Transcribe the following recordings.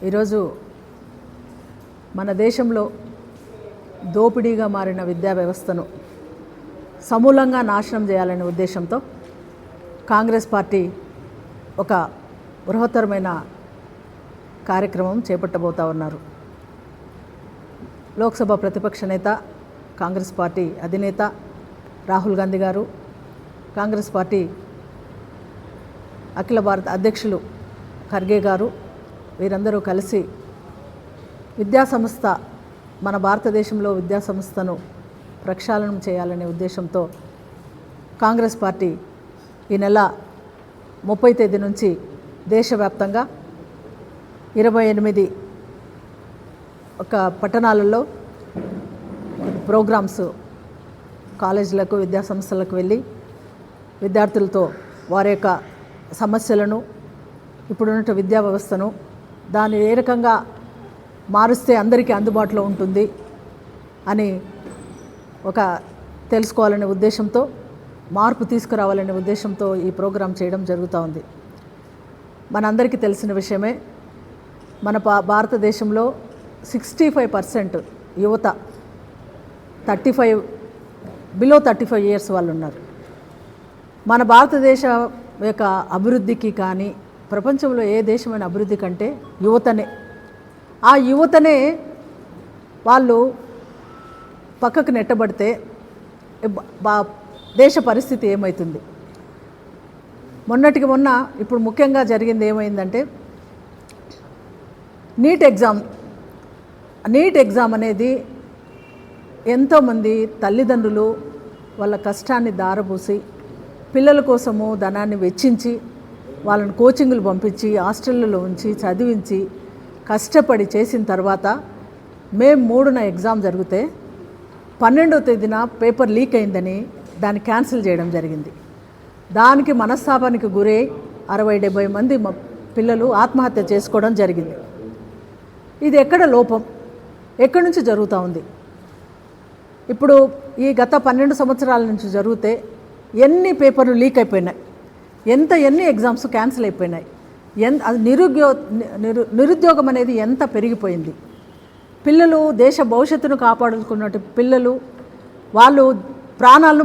ఈరోజు మన దేశంలో దోపిడీగా మారిన విద్యా వ్యవస్థను సమూలంగా నాశనం చేయాలనే ఉద్దేశంతో కాంగ్రెస్ పార్టీ ఒక బృహత్తరమైన కార్యక్రమం చేపట్టబోతా ఉన్నారు. లోక్సభ ప్రతిపక్ష నేత, కాంగ్రెస్ పార్టీ అధినేత రాహుల్ గాంధీ గారు, కాంగ్రెస్ పార్టీ అఖిల భారత అధ్యక్షులు ఖర్గే గారు, వీరందరూ కలిసి విద్యాసంస్థ, మన భారతదేశంలో విద్యాసంస్థను ప్రక్షాళనం చేయాలనే ఉద్దేశంతో కాంగ్రెస్ పార్టీ ఈ నెల 30 తేదీ నుంచి దేశవ్యాప్తంగా 28 పట్టణాలలో ప్రోగ్రామ్స్ కాలేజీలకు, విద్యాసంస్థలకు వెళ్ళి విద్యార్థులతో వారి యొక్క సమస్యలను, ఇప్పుడున్న విద్యా వ్యవస్థను దాన్ని ఏ రకంగా మారుస్తే అందరికీ అందుబాటులో ఉంటుంది అని ఒక తెలుసుకోవాలనే ఉద్దేశంతో, మార్పు తీసుకురావాలనే ఉద్దేశంతో ఈ ప్రోగ్రాం చేయడం జరుగుతూ ఉంది. మనందరికీ తెలిసిన విషయమే, మన భారతదేశంలో 65% యువత 35 ఇయర్స్ వాళ్ళు ఉన్నారు. మన భారతదేశ యొక్క అభివృద్ధికి కానీ, ప్రపంచంలో ఏ దేశమైన అభివృద్ధి కంటే ఆ యువతనే వాళ్ళు పక్కకు నెట్టబడితే దేశ పరిస్థితి ఏమవుతుంది? మొన్నటికి మొన్న ఇప్పుడు ముఖ్యంగా జరిగింది ఏమైందంటే, నీట్ ఎగ్జామ్ అనేది ఎంతోమంది తల్లిదండ్రులు వాళ్ళ కష్టాన్ని దారబూసి పిల్లల కోసము ధనాన్ని వెచ్చించి వాళ్ళని కోచింగులు పంపించి హాస్టళ్ళలో ఉంచి చదివించి కష్టపడి చేసిన తర్వాత మే 3న ఎగ్జామ్ జరిగితే 12వ తేదీన పేపర్ లీక్ అయిందని దాన్ని క్యాన్సిల్ చేయడం జరిగింది. దానికి మనస్తాపానికి గురై 60-70 మంది పిల్లలు ఆత్మహత్య చేసుకోవడం జరిగింది. ఇది ఎక్కడ లోపం? ఎక్కడి నుంచి జరుగుతూ ఉంది? ఇప్పుడు ఈ గత 12 సంవత్సరాల నుంచి జరిగితే ఎన్ని పేపర్లు లీక్ అయిపోయినాయి, ఎన్ని ఎగ్జామ్స్ క్యాన్సిల్ అయిపోయినాయి, అది నిరుద్యోగం అనేది ఎంత పెరిగిపోయింది. పిల్లలు దేశ భవిష్యత్తును కాపాడుకున్నట్టు పిల్లలు వాళ్ళ ప్రాణాలను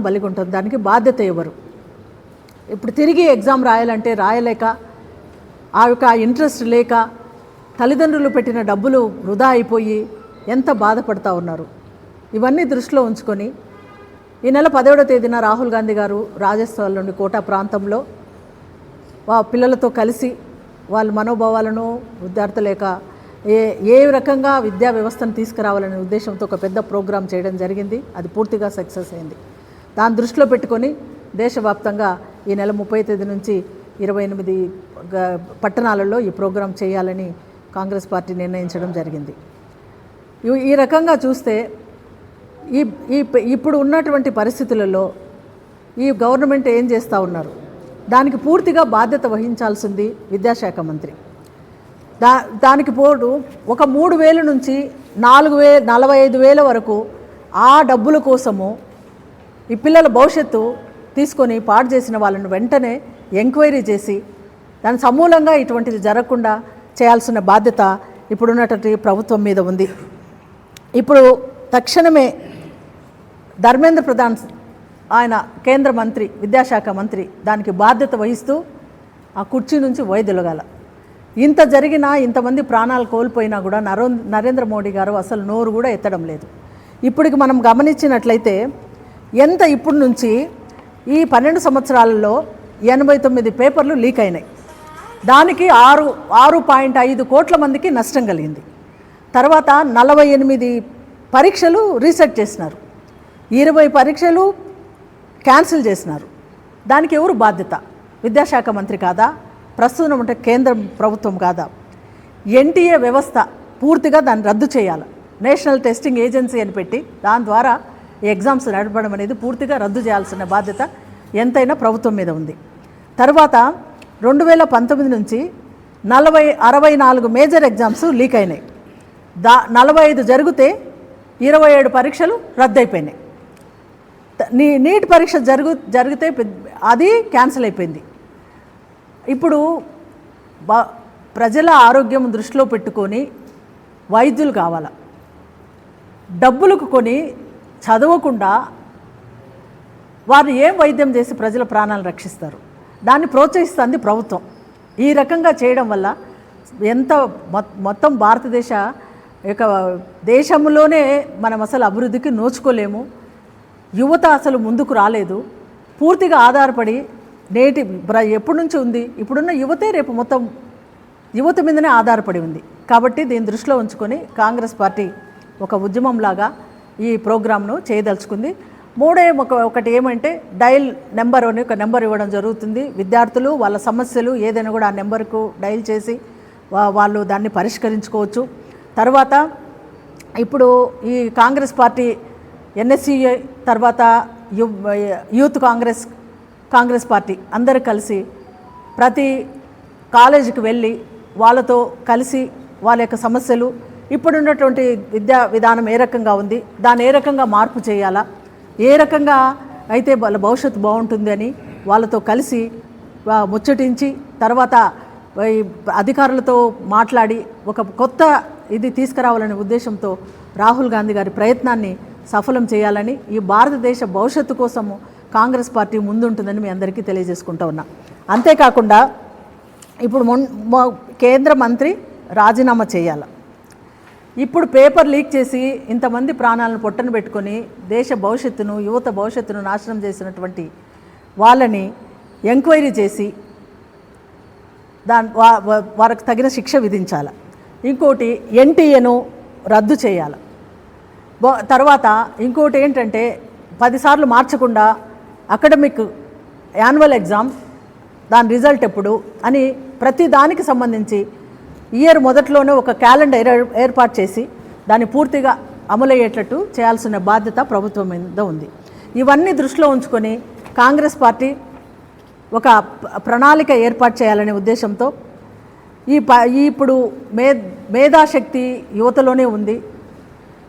బలిగొంటారు. దానికి బాధ్యత ఎవరు? ఇప్పుడు తిరిగి ఎగ్జామ్ రాయాలంటే రాయలేక, ఆ యొక్క ఇంట్రెస్ట్ లేక, తల్లిదండ్రులు పెట్టిన డబ్బులు వృధా అయిపోయి ఎంత బాధపడుతూ ఉన్నారు. ఇవన్నీ దృష్టిలో ఉంచుకొని ఈ నెల 10వ తేదీన రాహుల్ గాంధీ గారు రాజస్థాన్లోని కోటా ప్రాంతంలో పిల్లలతో కలిసి వాళ్ళ మనోభావాలను, విద్యార్థుల యొక్క ఏ రకంగా విద్యా వ్యవస్థను తీసుకురావాలనే ఉద్దేశంతో ఒక పెద్ద ప్రోగ్రాం చేయడం జరిగింది. అది పూర్తిగా సక్సెస్ అయింది. దాన్ని దృష్టిలో పెట్టుకొని దేశవ్యాప్తంగా ఈ నెల 30 తేదీ నుంచి 28 పట్టణాలలో ఈ ప్రోగ్రాం చేయాలని కాంగ్రెస్ పార్టీ నిర్ణయించడం జరిగింది. ఈ రకంగా చూస్తే ఇప్పుడు ఉన్నటువంటి పరిస్థితులలో ఈ గవర్నమెంట్ ఏం చేస్తూ ఉన్నారు? దానికి పూర్తిగా బాధ్యత వహించాల్సింది విద్యాశాఖ మంత్రి. దానికి పోడు ఒక 3,000 నుంచి 45,000 వరకు ఆ డబ్బుల కోసము ఈ పిల్లల భవిష్యత్తు తీసుకొని పాడు చేసిన వాళ్ళను వెంటనే ఎంక్వైరీ చేసి దాని సమూలంగా ఇటువంటిది జరగకుండా చేయాల్సిన బాధ్యత ఇప్పుడున్నటువంటి ప్రభుత్వం మీద ఉంది. ఇప్పుడు తక్షణమే ధర్మేంద్ర ప్రధాన్, ఆయన కేంద్ర మంత్రి, విద్యాశాఖ మంత్రి, దానికి బాధ్యత వహిస్తూ ఆ కుర్చీ నుంచి వైదొలగాల. ఇంత జరిగినా, ఇంతమంది ప్రాణాలు కోల్పోయినా కూడా నరేంద్ర మోడీ గారు అసలు నోరు కూడా ఎత్తడం లేదు. ఇప్పటికి మనం గమనించినట్లయితే ఇప్పుడు నుంచి ఈ 12 సంవత్సరాలలో 89 పేపర్లు లీక్ అయినాయి. దానికి 6.5 కోట్ల మందికి నష్టం కలిగింది. తర్వాత 48 పరీక్షలు రీసెట్ చేసినారు, 20 పరీక్షలు క్యాన్సిల్ చేసినారు. దానికి ఎవరు బాధ్యత? విద్యాశాఖ మంత్రి కాదా? ప్రస్తుతం ఉంటే కేంద్ర ప్రభుత్వం కాదా? ఎన్టీఏ వ్యవస్థ పూర్తిగా దాన్ని రద్దు చేయాలి. నేషనల్ టెస్టింగ్ ఏజెన్సీ అని పెట్టి దాని ద్వారా ఈ ఎగ్జామ్స్ నడపడం అనేది పూర్తిగా రద్దు చేయాల్సిన బాధ్యత ఎంతైనా ప్రభుత్వం మీద ఉంది. తర్వాత 2019 నుంచి 64 మేజర్ ఎగ్జామ్స్ లీక్ అయినాయి. 45 జరిగితే 27 పరీక్షలు రద్దయిపోయినాయి. నీట్ పరీక్ష జరిగితే అది క్యాన్సిల్ అయిపోయింది. ఇప్పుడు ప్రజల ఆరోగ్యం దృష్టిలో పెట్టుకొని వైద్యులు కావాలా. డబ్బులకు కొని చదవకుండా వారు ఏం వైద్యం చేసి ప్రజల ప్రాణాలను రక్షిస్తారు? దాన్ని ప్రోత్సహిస్తుంది ప్రభుత్వం. ఈ రకంగా చేయడం వల్ల ఎంత మొత్తం భారతదేశ యొక్క దేశంలోనే మనం అసలు అభివృద్ధికి నోచుకోలేము. యువత అసలు ముందుకు రాలేదు. పూర్తిగా ఆధారపడి ఎప్పటి నుంచి ఉంది, ఇప్పుడున్న యువతే రేపు మొత్తం యువత మీదనే ఆధారపడి ఉంది. కాబట్టి దీన్ని దృష్టిలో ఉంచుకొని కాంగ్రెస్ పార్టీ ఒక ఉద్యమంలాగా ఈ ప్రోగ్రామ్ను చేయదలుచుకుంది. ఒకటి ఏమంటే డయల్ నెంబర్ అని ఒక నెంబర్ ఇవ్వడం జరుగుతుంది. విద్యార్థులు వాళ్ళ సమస్యలు ఏదైనా కూడా ఆ నెంబర్కు డయల్ చేసి వాళ్ళు దాన్ని పరిష్కరించుకోవచ్చు. తర్వాత ఇప్పుడు ఈ కాంగ్రెస్ పార్టీ ఎన్ఎస్యుఐ తర్వాత యూత్ కాంగ్రెస్ పార్టీ అందరూ కలిసి ప్రతి కాలేజీకి వెళ్ళి వాళ్ళతో కలిసి వాళ్ళ యొక్క సమస్యలు, ఇప్పుడున్నటువంటి విద్యా విధానం ఏ రకంగా ఉంది, దాన్ని ఏ రకంగా మార్పు చేయాలా, ఏ రకంగా అయితే వాళ్ళ భవిష్యత్తు బాగుంటుంది అని వాళ్ళతో కలిసి ముచ్చటించి తర్వాత అధికారులతో మాట్లాడి ఒక కొత్త ఇది తీసుకురావాలనే ఉద్దేశంతో రాహుల్ గాంధీ గారి ప్రయత్నాన్ని సఫలం చేయాలని, ఈ భారతదేశ భవిష్యత్తు కోసము కాంగ్రెస్ పార్టీ ముందుంటుందని మీ అందరికీ తెలియజేసుకుంటూ ఉన్నా. అంతేకాకుండా ఇప్పుడు కేంద్ర మంత్రి రాజీనామా చేయాలి. ఇప్పుడు పేపర్ లీక్ చేసి ఇంతమంది ప్రాణాలను పొట్టన పెట్టుకొని దేశ భవిష్యత్తును, యువత భవిష్యత్తును నాశనం చేసినటువంటి వాళ్ళని ఎంక్వైరీ చేసి వారికి తగిన శిక్ష విధించాలి. ఇంకోటి ఎన్టీఏను రద్దు చేయాలి. తర్వాత ఇంకోటి ఏంటంటే 10 సార్లు మార్చకుండా అకాడమిక్ యాన్యువల్ ఎగ్జామ్ దాని రిజల్ట్ ఎప్పుడు అని ప్రతి దానికి సంబంధించి ఇయర్ మొదట్లోనే ఒక క్యాలెండర్ ఏర్పాటు చేసి దాన్ని పూర్తిగా అమలయ్యేటట్టు చేయాల్సిన బాధ్యత ప్రభుత్వం మీద ఉంది. ఇవన్నీ దృష్టిలో ఉంచుకొని కాంగ్రెస్ పార్టీ ఒక ప్రణాళిక ఏర్పాటు చేయాలనే ఉద్దేశంతో ఇప్పుడు మేధాశక్తి యువతలోనే ఉంది.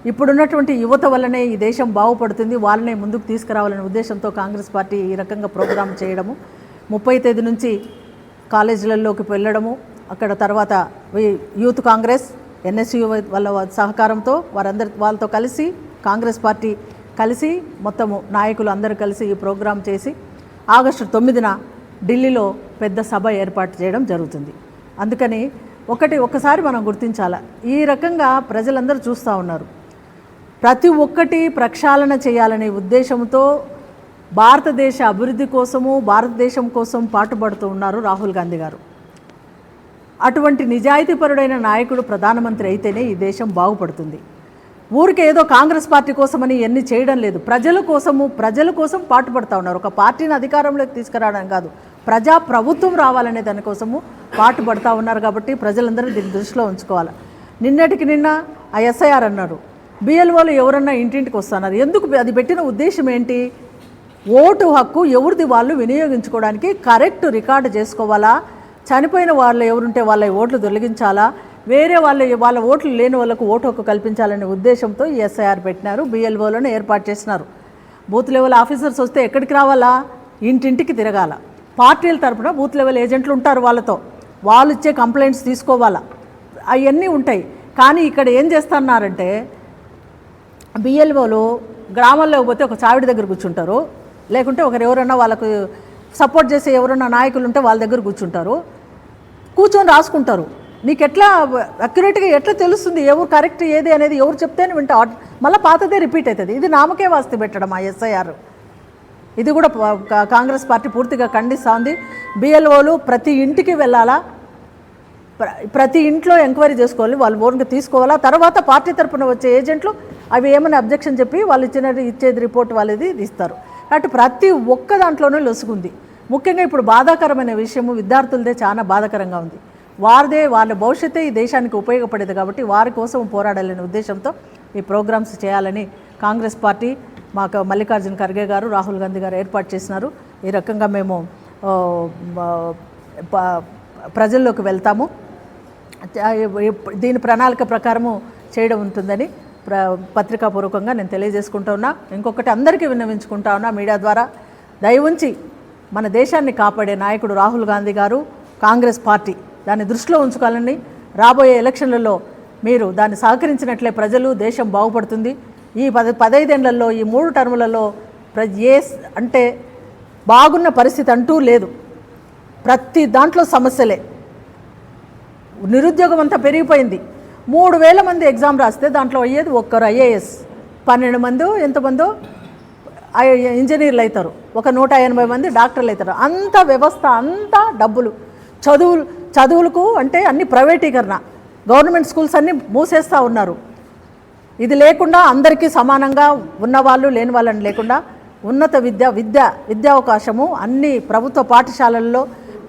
ఇప్పుడున్నటువంటి యువత వల్లనే ఈ దేశం బాగుపడుతుంది, వాళ్ళనే ముందుకు తీసుకురావాలనే ఉద్దేశంతో కాంగ్రెస్ పార్టీ ఈ రకంగా ప్రోగ్రాం చేయడము, 30వ తేదీ నుంచి కాలేజీలలోకి వెళ్ళడము, అక్కడ తర్వాత యూత్ కాంగ్రెస్ ఎన్ఎస్యు వాళ్ళ సహకారంతో వాళ్ళతో కలిసి కాంగ్రెస్ పార్టీ కలిసి మొత్తము నాయకులు అందరూ కలిసి ఈ ప్రోగ్రాం చేసి ఆగస్టు 9న ఢిల్లీలో పెద్ద సభ ఏర్పాటు చేయడం జరుగుతుంది. అందుకని ఒకసారి మనం గుర్తించాలా, ఈ రకంగా ప్రజలందరూ చూస్తూ ఉన్నారు. ప్రతి ఒక్కటి ప్రక్షాళన చేయాలనే ఉద్దేశంతో భారతదేశ అభివృద్ధి కోసము, భారతదేశం కోసం పాటుపడుతూ ఉన్నారు రాహుల్ గాంధీ గారు. అటువంటి నిజాయితీపరుడైన నాయకుడు ప్రధానమంత్రి అయితేనే ఈ దేశం బాగుపడుతుంది. ఊరికే ఏదో కాంగ్రెస్ పార్టీ కోసమని ఎన్ని చేయడం లేదు, ప్రజల కోసం పాటుపడుతూ ఉన్నారు. ఒక పార్టీని అధికారంలోకి తీసుకురావడం కాదు, ప్రజా ప్రభుత్వం రావాలనే దానికోసము పాటుపడుతూ ఉన్నారు. కాబట్టి ప్రజలందరూ దీన్ని దృష్టిలో ఉంచుకోవాలి. నిన్నటికి నిన్న ఆ ఎస్ఐఆర్ అన్నారు, బిఎల్ఓలు ఎవరన్నా ఇంటింటికి వస్తున్నారు. ఎందుకు అది పెట్టిన ఉద్దేశం ఏంటి? ఓటు హక్కు ఎవరిది వాళ్ళు వినియోగించుకోవడానికి కరెక్ట్ రికార్డు చేసుకోవాలా, చనిపోయిన వాళ్ళు ఎవరుంటే వాళ్ళ ఓట్లు తొలగించాలా, వేరే వాళ్ళ ఓట్లు లేని వాళ్ళకు ఓటు హక్కు కల్పించాలనే ఉద్దేశంతో ఈ ఎస్ఐఆర్ పెట్టినారు. బిఎల్ఓలను ఏర్పాటు చేసినారు. బూత్ లెవెల్ ఆఫీసర్స్ వస్తే ఎక్కడికి రావాలా? ఇంటింటికి తిరగాల. పార్టీల తరపున బూత్ లెవెల్ ఏజెంట్లు ఉంటారు, వాళ్ళు ఇచ్చే కంప్లైంట్స్ తీసుకోవాలా, అవన్నీ ఉంటాయి. కానీ ఇక్కడ ఏం చేస్తున్నారంటే బిఎల్ఓలు గ్రామాల్లో పోతే ఒక చావిడి దగ్గర కూర్చుంటారు, లేకుంటే ఎవరన్నా వాళ్ళకు సపోర్ట్ చేసే ఎవరన్నా నాయకులు ఉంటే వాళ్ళ దగ్గర కూర్చొని రాసుకుంటారు. నీకు ఎట్లా అక్యురేట్గా ఎట్లా తెలుస్తుంది ఎవరు కరెక్ట్ ఏది అనేది? ఎవరు చెప్తేనే వింటా, మళ్ళీ పాతదే రిపీట్ అవుతుంది. ఇది నామకే వాస్తి పెట్టడం ఆ ఎస్ఐఆర్. ఇది కూడా కాంగ్రెస్ పార్టీ పూర్తిగా ఖండిస్తూ ఉంది. బిఎల్ఓలు ప్రతి ఇంటికి వెళ్ళాలా, ప్రతి ఇంట్లో ఎంక్వైరీ చేసుకోవాలి, వాళ్ళు ఓన్గా తీసుకోవాలా. తర్వాత పార్టీ తరఫున వచ్చే ఏజెంట్లు అవి ఏమైనా అబ్జెక్షన్ చెప్పి వాళ్ళు ఇచ్చేది రిపోర్ట్ వాళ్ళది ఇస్తారు. కాబట్టి ప్రతి ఒక్క దాంట్లోనూ లొసుగుంది. ముఖ్యంగా ఇప్పుడు బాధాకరమైన విషయము విద్యార్థులదే చాలా బాధాకరంగా ఉంది. వాళ్ళ భవిష్యత్తే ఈ దేశానికి ఉపయోగపడేది. కాబట్టి వారి కోసం పోరాడాలనే ఉద్దేశంతో ఈ ప్రోగ్రామ్స్ చేయాలని కాంగ్రెస్ పార్టీ మాకు మల్లికార్జున ఖర్గే గారు, రాహుల్ గాంధీ గారు ఏర్పాటు చేసినారు. ఈ రకంగా మేము ప్రజల్లోకి వెళ్తాము. దీని ప్రణాళిక ప్రకారము చేయడం ఉంటుందని పత్రికాపూర్వకంగా నేను తెలియజేసుకుంటా ఉన్నా. ఇంకొకటి అందరికీ విన్నవించుకుంటా ఉన్నా మీడియా ద్వారా, దయవుంచి మన దేశాన్ని కాపాడే నాయకుడు రాహుల్ గాంధీ గారు, కాంగ్రెస్ పార్టీ దాన్ని దృష్టిలో ఉంచుకోవాలని రాబోయే ఎలక్షన్లలో మీరు దాన్ని సహకరించినట్లే ప్రజలు దేశం బాగుపడుతుంది. ఈ 15 ఏళ్లలో ఈ 3 టర్ములలో అంటే బాగున్న పరిస్థితి అంటూ లేదు. ప్రతి దాంట్లో సమస్యలే. నిరుద్యోగం అంతా పెరిగిపోయింది. 3,000 మంది ఎగ్జామ్ రాస్తే దాంట్లో అయ్యేది ఒక్కరు ఐఏఎస్, 12 మంది ఎంతమందో ఇంజనీర్లు అవుతారు, ఒక 180 మంది డాక్టర్లు అవుతారు. అంత వ్యవస్థ అంతా డబ్బులు, చదువులకు అంటే అన్ని ప్రైవేటీకరణ, గవర్నమెంట్ స్కూల్స్ అన్నీ మూసేస్తూ ఉన్నారు. ఇది లేకుండా అందరికీ సమానంగా ఉన్నవాళ్ళు లేని వాళ్ళని లేకుండా ఉన్నత విద్యావకాశము అన్ని ప్రభుత్వ పాఠశాలల్లో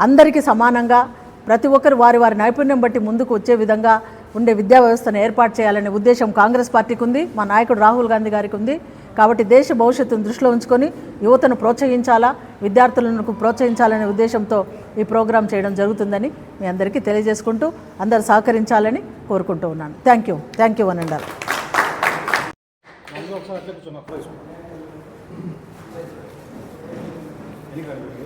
అందరికీ సమానంగా ప్రతి ఒక్కరు వారి నైపుణ్యం బట్టి ముందుకు వచ్చే విధంగా ఉండే విద్యా వ్యవస్థను ఏర్పాటు చేయాలనే ఉద్దేశం కాంగ్రెస్ పార్టీకి ఉంది, మా నాయకుడు రాహుల్ గాంధీ గారికి ఉంది. కాబట్టి దేశ భవిష్యత్తును దృష్టిలో ఉంచుకొని యువతను ప్రోత్సహించాలా, విద్యార్థులను ప్రోత్సహించాలనే ఉద్దేశంతో ఈ ప్రోగ్రాం చేయడం జరుగుతుందని మీ అందరికీ తెలియజేసుకుంటూ అందరూ సహకరించాలని కోరుకుంటూ ఉన్నాను. థ్యాంక్ యూ అనండారు. Thank you.